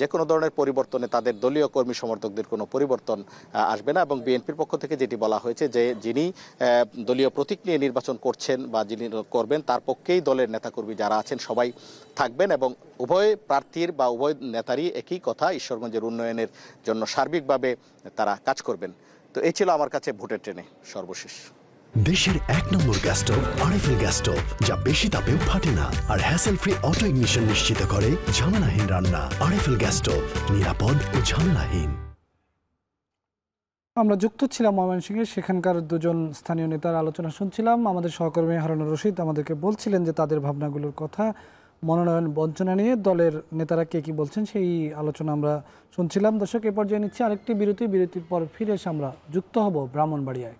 যে কোনো ধরনের পরিবর্তনে তাদের দলীয় কর্মী সমর্থকদের কোনো পরিবর্তন আসবে না এবং বিএনপির পক্ষ থেকে যেটি বলা হয়েছে যে যিনি দলীয় প্রতীক নিয়ে নির্বাচন করছেন বা যিনি করবেন তার পক্ষেই দলের নেতাকর্মী যারা আছেন সবাই থাকবেন এবং উভয় প্রার্থীর বা উভয় নেতারই একই কথা, ঈশ্বরগঞ্জের উন্নয়নের জন্য সার্বিকভাবে তারা কাজ করবেন। তো এই ছিল আমার কাছে ভোটের ট্রেনে সর্বশেষ। দেশের 1 নম্বর gas stove RFL gas stove, যা বেশি তাপেও ফাটে না আর হ্যাসেল ফ্রি অটো ইগনিশন নিশ্চিত করে ঝামেলাহীন রান্না। আরএফএল গ্যাস স্টোভ, নিরাপদ ও ঝামেলাহীন। আমরা যুক্ত ছিলাম ময়মনসিংহে, সেখানকার দুজন স্থানীয় নেতার আলোচনা শুনছিলাম। আমাদের সহকর্মী হারুনুর রশিদ আমাদেরকে বলছিলেন যে তাদের ভাবনাগুলোর কথা, মনোনয়ন বঞ্চনা নিয়ে দলের নেতারা কে কি বলছেন সেই আলোচনা আমরা শুনছিলাম। দর্শক, এ পর্যায়ে নিচ্ছি আরেকটি বিরতির পর ফিরে এসে আমরা যুক্ত হব ব্রাহ্মণবাড়িয়ায়।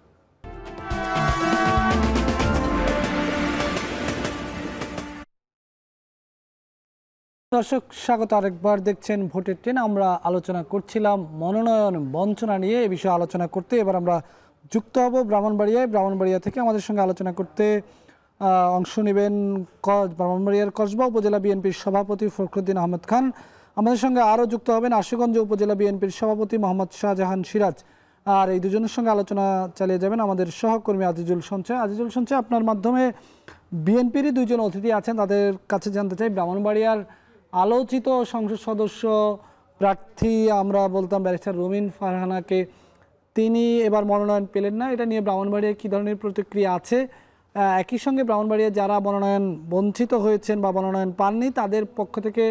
দর্শক, স্বাগত আরেকবার, দেখছেন ভোটের ট্রেন। আমরা আলোচনা করছিলাম মনোনয়ন বঞ্চনা নিয়ে। এ বিষয়ে আলোচনা করতে এবার আমরা যুক্ত হব ব্রাহ্মণবাড়িয়া থেকে আমাদের সঙ্গে আলোচনা করতে অংশ নেবেন ব্রাহ্মণবাড়িয়ার কসবা উপজেলা বিএনপির সভাপতি ফখরুদ্দিন আহমেদ খান। আমাদের সঙ্গে আরও যুক্ত হবেন আশুগঞ্জ উপজেলা বিএনপির সভাপতি মোহাম্মদ শাহজাহান সিরাজ। আর এই দুজনের সঙ্গে আলোচনা চালিয়ে যাবেন আমাদের সহকর্মী আজিজুল সঞ্চয়। আজিজুল সঞ্চয়, আপনার মাধ্যমে বিএনপিরই দুইজন অতিথি আছেন, তাদের কাছে জানতে চাই ব্রাহ্মণবাড়িয়ার আলোচিত সংসদ সদস্য প্রার্থী আমরা বলতাম ব্যারিস্টার রুমিন ফারহানাকে, তিনি এবার মনোনয়ন পেলেন না, এটা নিয়ে ব্রাহ্মণবাড়িয়ায় কী ধরনের প্রতিক্রিয়া আছে? একই সঙ্গে ব্রাহ্মণবাড়িয়ায় যারা মনোনয়ন বঞ্চিত হয়েছেন বা মনোনয়ন পাননি তাদের পক্ষ থেকে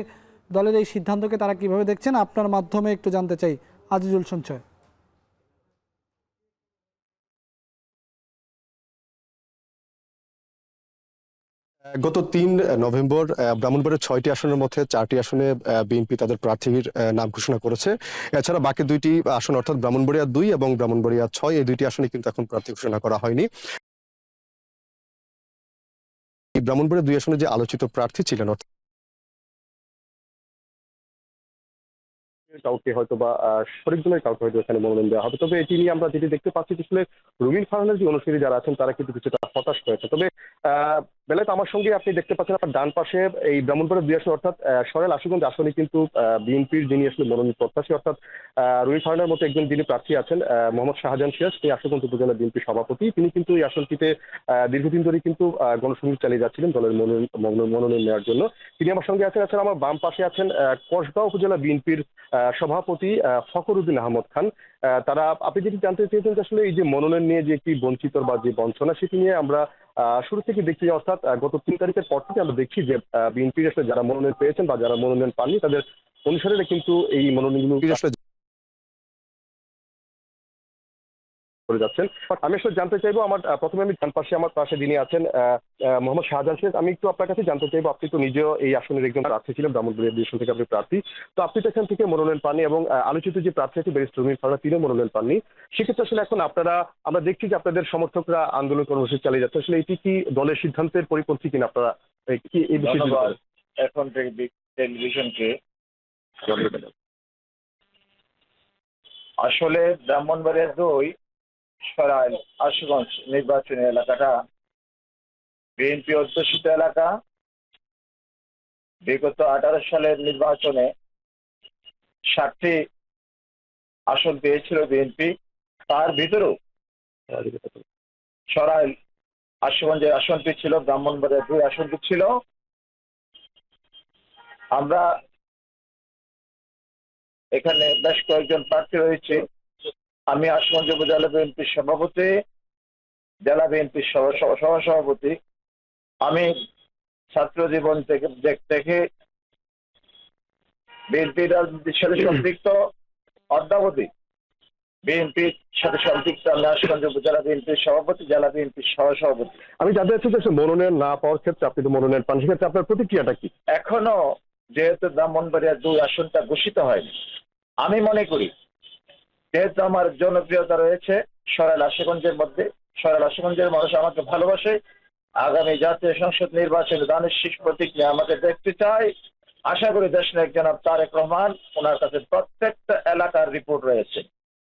দলের এই সিদ্ধান্তকে তারা কিভাবে দেখছেন, আপনার মাধ্যমে একটু জানতে চাই আজিজুল সঞ্চয়। গত 3 নভেম্বর ব্রাহ্মণবাড়িয়ার 6টি আসনের মধ্যে 4টি আসনে বিএনপি তাদের প্রার্থীর নাম ঘোষণা করেছে। এছাড়া বাকি 2টি আসন অর্থাৎ ব্রাহ্মণবাড়িয়া 2 এবং ব্রাহ্মণবাড়িয়া 6 এই 2টি আসনে কিন্তু এখন প্রার্থী ঘোষণা করা হয়নি। ব্রাহ্মণবাড়িয়া 2 আসনে যে আলোচিত প্রার্থী ছিলেন কাউকে হয়তো বা সঠিক দলের কাউকে হয়তো এখানে মনোনয়ন দেওয়া হবে, তবে এটি নিয়ে আমরা যেটি দেখতে পাচ্ছি আসলে রুমিন ফারহানের যে অনুসারী যারা আছেন তারা কিন্তু কিছুটা হতাশ হয়েছে। তবে বেলায়েত, আমার সঙ্গে আপনি দেখতে পাচ্ছেন আপনার ডান পাশে এই ব্রাহ্মণবাড়িয়া 2 আসন অর্থাৎ সরাইল আশুগঞ্জ আসনে কিন্তু বিএনপির যিনি আসলে মনোনয়ন প্রত্যাশী অর্থাৎ রুমিন ফারহানের মতো একজন যিনি প্রার্থী আছেন মোহাম্মদ শাহজাহান সিরাজ, তিনি আশুগঞ্জ উপজেলা বিএনপি সভাপতি, তিনি কিন্তু এই আসনটিতে দীর্ঘদিন ধরে কিন্তু গণসংযোগ চালিয়ে যাচ্ছিলেন দলের মনোনয়ন নেওয়ার জন্য। তিনি আমার সঙ্গে আছেন। এছাড়া আমার বাম পাশে আছেন কসবা উপজেলা বিএনপির সভাপতি ফখরুদ্দিন আহমদ খান। তারা, আপনি যেটি জানতে চেয়েছেন যে আসলে এই যে মনোনয়ন নিয়ে যে একটি বঞ্চিত বা যে বঞ্চনা, সেটি নিয়ে আমরা শুরু থেকে দেখছি, অর্থাৎ গত 3 তারিখের পর থেকে আমরা দেখছি যে বিএনপির আসলে যারা মনোনয়ন পেয়েছেন বা যারা মনোনয়ন পাননি তাদের অনুসারীরা কিন্তু এই মনোনয়নগুলো আসলে করে যাচ্ছেন। আমি আসলে জানতে চাইবো, প্রথমে আমি ডান পাশে আমার পাশে যিনি আছেন মোহাম্মদ শাহজাহান সিরাজ, আমি একটু আপনার কাছে জানতে চাইবো, আপনি তো নিজেও এই আসনের একজন প্রার্থী ছিলেন, ব্রাহ্মণবাড়িয়া 2 আসন থেকে আপনি প্রার্থী, তো আপনি তো এখান থেকে মনোনয়ন পাননি এবং আলোচিত যে প্রার্থী আছে ব্যারিস্টার রুমিন ফারহানা তিনিও মনোনয়ন পাননি। সেক্ষেত্রে আসলে এখন আমরা দেখছি যে আপনাদের সমর্থকরা আন্দোলন কর্মসূচি চালিয়ে যাচ্ছে, আসলে এটি কি দলের সিদ্ধান্তের পরিপন্থী কিনা? আপনারা কি এই বিষয়ে এখন টেলিভিশনকে আসলে ব্রাহ্মণবাড়িয়া 2 সরাইল আশুগঞ্জ নির্বাচনী এলাকাটা বিএনপি অধ্যুষিত এলাকা। বিগত 18 সালের নির্বাচনে 60টি আসন পেয়েছিল বিএনপি, তার ভিতরেও সরাইল আশুগঞ্জের আসনটি ছিল, ব্রাহ্মণবাড়িয়া 2 আসনটি ছিল। আমরা এখানে বেশ কয়েকজন প্রার্থী রয়েছে। আমি আশুগঞ্জ উপজেলা বিএনপির সভাপতি, জেলা বিএনপির সহসভাপতি। আমি ছাত্র জীবন থেকে বিএনপির রাজনীতির সাথে সম্পৃক্ত, অদ্যাবধি বিএনপির সাথে সম্পৃক্ত। আমি আশুগঞ্জ উপজেলা বিএনপির সভাপতি, জেলা বিএনপির সহসভাপতি। আমি জানতে চাচ্ছি যে মনোনয়ন না পাওয়ার ক্ষেত্রে আপনি তো মনোনয়ন পান, সেক্ষেত্রে আপনার প্রতিক্রিয়াটা কি? এখনো যেহেতু ব্রাহ্মণবাড়িয়া 2 আসনটা ঘোষিত হয়নি, আমি মনে করি যেহেতু আমার জনপ্রিয়তা রয়েছে সরাইল আশুগঞ্জের মধ্যে, সরাইল আশুগঞ্জের মানুষ আমাকে ভালোবাসে, আগামী জাতীয় সংসদ নির্বাচনে দানের শীষ প্রতীক নিয়ে আমাকে দেখতে চাই। আশা করি দেশনায়ক জনাব তারেক রহমান, ওনার কাছে প্রত্যেকটা এলাকার রিপোর্ট রয়েছে,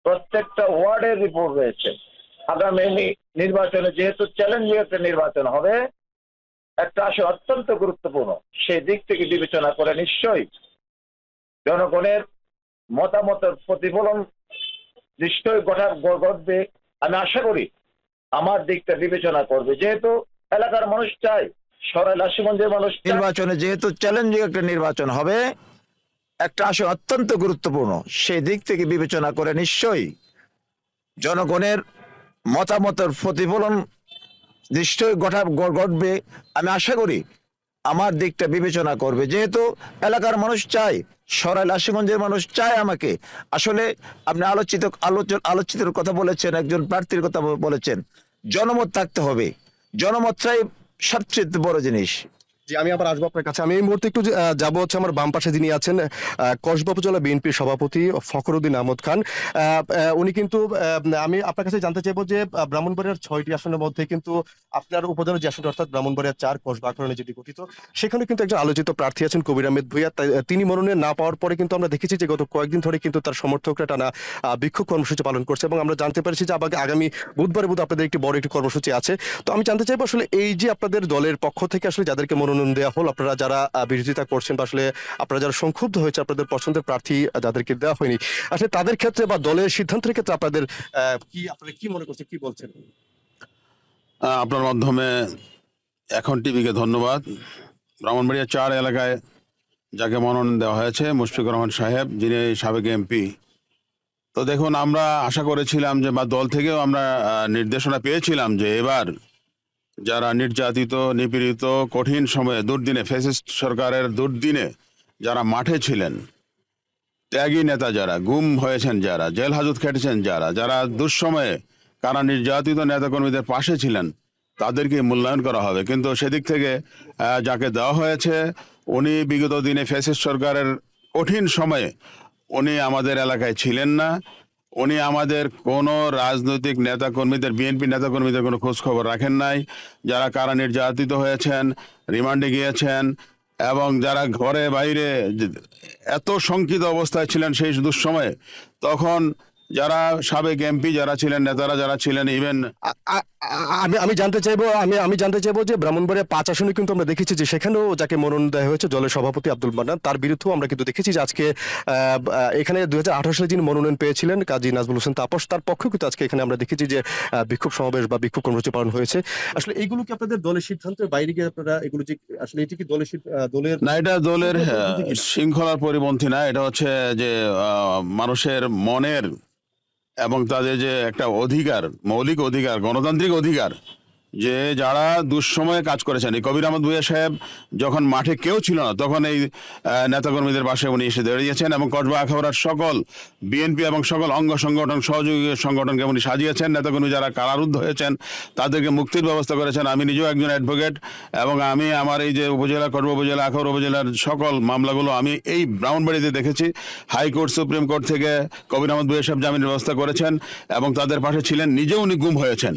প্রত্যেকটা ওয়ার্ডের রিপোর্ট রয়েছে। আগামী নির্বাচনে যেহেতু চ্যালেঞ্জিং একটা নির্বাচন হবে, একটা আসন অত্যন্ত গুরুত্বপূর্ণ, সেই দিক থেকে বিবেচনা করে নিশ্চয়ই জনগণের মতামতের প্রতিফলন নিশ্চয়ই ঘটবে। আমি আশা করি আমার দিকটা বিবেচনা করবে, যেহেতু এলাকার মানুষ চায়, সরাইল আশুগঞ্জের মানুষ নির্বাচনে যেহেতু চ্যালেঞ্জিং একটা নির্বাচন হবে, একটা আসন অত্যন্ত গুরুত্বপূর্ণ, সেই দিক থেকে বিবেচনা করে নিশ্চয়ই জনগণের মতামতের প্রতিফলন নিশ্চয়ই ঘটবে। আমি আশা করি আমার দিকটা বিবেচনা করবে, যেহেতু এলাকার মানুষ চায়, সরাইল আশুগঞ্জের মানুষ চায় আমাকে। আসলে আপনি আলোচিত কথা বলেছেন, একজন প্রার্থীর কথা বলেছেন, জনমত থাকতে হবে, জনমতটাই সবচেয়ে বড় জিনিস। জি, আমি আবার আসবো আপনার কাছে। আমি এই মুহূর্তে একটু যাবো হচ্ছে আমার বাম পাশে যিনি আছেন কসবা উপজেলা বিএনপির সভাপতি ফখরুদ্দিন আহমদ খান। উনি কিন্তু, আমি আপনার কাছে জানতে চাইবো যে ব্রাহ্মণবাড়িয়ার 6টি আসনের মধ্যে কিন্তু আপনার উপজেলার যে আসনটি অর্থাৎ ব্রাহ্মণবাড়িয়া 4 কসবা আকরণে যেটি গঠিত, সেখানে কিন্তু একজন আলোচিত প্রার্থী আছেন কবির আহমেদ ভূঁইয়া। তিনি মনোনয়ন না পাওয়ার পরে কিন্তু আমরা দেখেছি যে গত কয়েকদিন ধরে কিন্তু তার সমর্থকরা টানা বিক্ষোভ কর্মসূচি পালন করছে এবং আমরা জানতে পারছি যে আগামী বুধবারে আপনাদের একটি বড় একটি কর্মসূচি আছে। তো আমি জানতে চাইবো আসলে এই যে আপনাদের দলের পক্ষ থেকে আসলে যাদেরকে মনোনয়ন মনোনয়ন দেওয়া হল, আপনারা যারা বিরোধিতা করছেন বা আসলে আপনারা যারা সংক্ষুব্ধ হয়েছে আপনাদের পছন্দের প্রার্থী যাদেরকে দেওয়া হয়নি, আসলে তাদের ক্ষেত্রে বা দলের সিদ্ধান্তের ক্ষেত্রে আপনারা কি মনে করছেন, কি বলছেন? আপনার মাধ্যমে এখন টিভিকে ধন্যবাদ। ব্রাহ্মণবাড়িয়া 4 এলাকায় যাকে মনোনয়ন দেওয়া হয়েছে মুশফিকুর রহমান সাহেব, যিনি সাবেক এমপি, তো দেখুন আমরা আশা করেছিলাম যে বা দল থেকেও আমরা নির্দেশনা পেয়েছিলাম যে এবার যারা নির্যাতিত নিপীড়িত কঠিন সময়ে দুর্দিনে ফ্যাসিস্ট সরকারের দুর্দিনে যারা মাঠে ছিলেন, ত্যাগী নেতা যারা গুম হয়েছেন, যারা জেল হাজত খেটেছেন, যারা দুঃসময়ে কারা নির্যাতিত নেতাকর্মীদের পাশে ছিলেন, তাদেরকে মূল্যায়ন করা হবে। কিন্তু সেদিক থেকে যাকে দেওয়া হয়েছে উনি বিগত দিনে ফ্যাসিস্ট সরকারের কঠিন সময়ে উনি আমাদের এলাকায় ছিলেন না। উনি আমাদের কোনো রাজনৈতিক নেতাকর্মীদের, বিএনপি নেতাকর্মীদের কোনো খোঁজ খবর রাখেন নাই। যারা কারা নির্যাতিত হয়েছেন, রিমান্ডে গিয়েছেন এবং যারা ঘরে বাইরে এত শঙ্কিত অবস্থায় ছিলেন সেই দুঃসময়ে, তখন যারা সাবেক এমপি যারা ছিলেন, নেতারা যারা ছিলেন, ইভেন আমি জানতে চাইবো যে ব্রাহ্মণবাড়িয়া 5 আসনে কিন্তু আমরা দেখেছি যে সেখানেও যাকে মনোনয়ন দেওয়া হয়েছে দলের সভাপতি আব্দুল মান্নান, তার বিরুদ্ধেও আমরা কিন্তু দেখেছি যে আজকে এখানে 2018 সালে যিনি মনোনয়ন পেয়েছিলেন কাজী নাজমুল হোসেন তাপস, তার পক্ষেও কিন্তু আজকে এখানে আমরা দেখেছি যে বিক্ষোভ সমাবেশ বা বিক্ষোভ কর্মসূচি পালন হয়েছে। আসলে এইগুলো কি আপনাদের দলের সিদ্ধান্তের বাইরে গিয়ে আপনারা এগুলো যে আসলে এটি কি দলের না, এটা দলের শৃঙ্খলার পরিপন্থী না, এটা হচ্ছে যে মানুষের মনের এবং তাদের যে একটা অধিকার, মৌলিক অধিকার, গণতান্ত্রিক অধিকার, যে যারা দুঃসময়ে কাজ করেছেন। এই কবির আহমদ ভূঁইয়া সাহেব যখন মাঠে কেউ ছিল না তখন এই নেতাকর্মীদের পাশে উনি এসে দাঁড়িয়েছেন এবং কসবা আখাউড়ার সকল বিএনপি এবং সকল অঙ্গ সংগঠন, সহযোগী সংগঠনকে উনি সাজিয়েছেন। নেতাকর্মী যারা কারারুদ্ধ হয়েছেন তাদেরকে মুক্তির ব্যবস্থা করেছেন। আমি নিজেও একজন অ্যাডভোকেট এবং আমি আমার এই যে উপজেলা, কসবা উপজেলা, আখাউড়া উপজেলার সকল মামলাগুলো আমি এই ব্রাহ্মণবাড়িতে দেখেছি। হাইকোর্ট, সুপ্রিম কোর্ট থেকে কবির আহমদ ভূঁইয়া সাহেব জামিনের ব্যবস্থা করেছেন এবং তাদের পাশে ছিলেন। নিজেও উনি গুম হয়েছেন।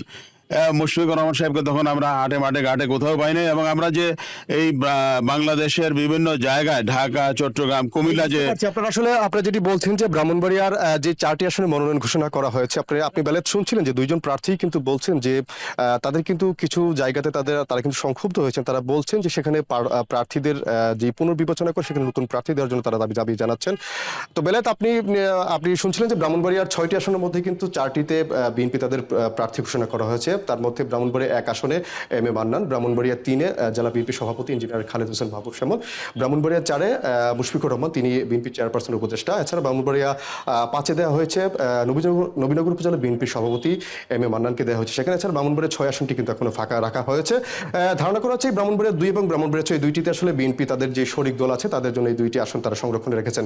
মুশফিকুর রহমান সাহেবকে তখন আমরা হাটে মাঠে ঘাটে কোথাও পাই নাই। এবং আমরা যে এই বাংলাদেশের বিভিন্ন জায়গায়, ঢাকা, চট্টগ্রাম, কুমিল্লা, যে আপনারা যেটি বলছেন যে ব্রাহ্মণবাড়িয়ার যে 4টি আসনে মনোনয়ন ঘোষণা করা হয়েছে, আপনি বেলায় শুনছিলেন যে 2 জন প্রার্থী কিন্তু বলছেন যে তাদের কিন্তু কিছু জায়গাতে তারা কিন্তু সংক্ষুব্ধ হয়েছেন। তারা বলছেন যে সেখানে প্রার্থীদের যে পুনর্বিবেচনা করে সেখানে নতুন প্রার্থী দেওয়ার জন্য তারা দাবি জানাচ্ছেন। তো বেলায় আপনি শুনছিলেন যে ব্রাহ্মণবাড়িয়ার 6টি আসনের মধ্যে কিন্তু 4টিতে বিএনপি তাদের প্রার্থী ঘোষণা করা হয়েছে। তার মধ্যে ব্রাহ্মণবাড়িয়া 1 আসনে এম এ মান্নান, ব্রাহ্মণবাড়িয়া 3-এ জেলা বিএনপি সভাপতি ইঞ্জিনিয়ার খালেদ হোসেন মাহবুব শ্যামল, ব্রাহ্মণবাড়িয়া 4-এ মুশফিকুর রহমান, তিনি বিএনপি চেয়ারপারসন উপদেষ্টা। এছাড়া ব্রাহ্মণবাড়িয়া 5-এ দেওয়া হয়েছে নবীনগর উপজেলা বিএনপি সভাপতি এম এ মান্নানকে দেওয়া হয়েছে সেখানে। এছাড়া ব্রাহ্মণবাড়িয়া 6 আসনটি কিন্তু এখনো ফাঁকা রাখা হয়েছে। ধারণা করা হচ্ছে ব্রাহ্মণবাড়িয়া 2 এবং ব্রাহ্মণবাড়িয়া 6 এই দুইটিতে আসলে বিএনপি তাদের যে শরিক দল আছে তাদের জন্য এই 2টি আসন তারা সংরক্ষণে রেখেছেন,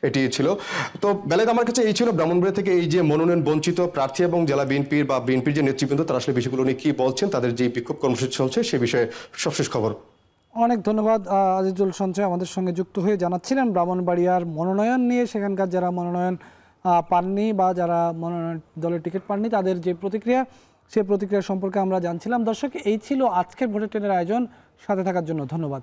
এটি ছিল। তো বেলায় আমার কাছে এই ছিল ব্রাহ্মণবাড়িয়া থেকে এই যে মনোনয়ন বঞ্চিত প্রার্থী এবং জেলা বিএনপির বা বিএনপির যে নেতৃবৃন্দ তারা আসলে বিষয়গুলো নিয়ে কি বলছেন, তাদের যে বিক্ষোভ কর্মসূচি চলছে সে বিষয়ে সবশেষ খবর। অনেক ধন্যবাদ আজিজুল সঞ্চয় আমাদের সঙ্গে যুক্ত হয়ে জানাচ্ছিলেন ব্রাহ্মণবাড়িয়ার মনোনয়ন নিয়ে। সেখানকার যারা মনোনয়ন পাননি বা যারা মনোনয়ন দলের টিকিট পাননি তাদের যে প্রতিক্রিয়া, সেই প্রতিক্রিয়া সম্পর্কে আমরা জানছিলাম। দর্শক, এই ছিল আজকের ভোটের ট্রেনের আয়োজন। সাথে থাকার জন্য ধন্যবাদ।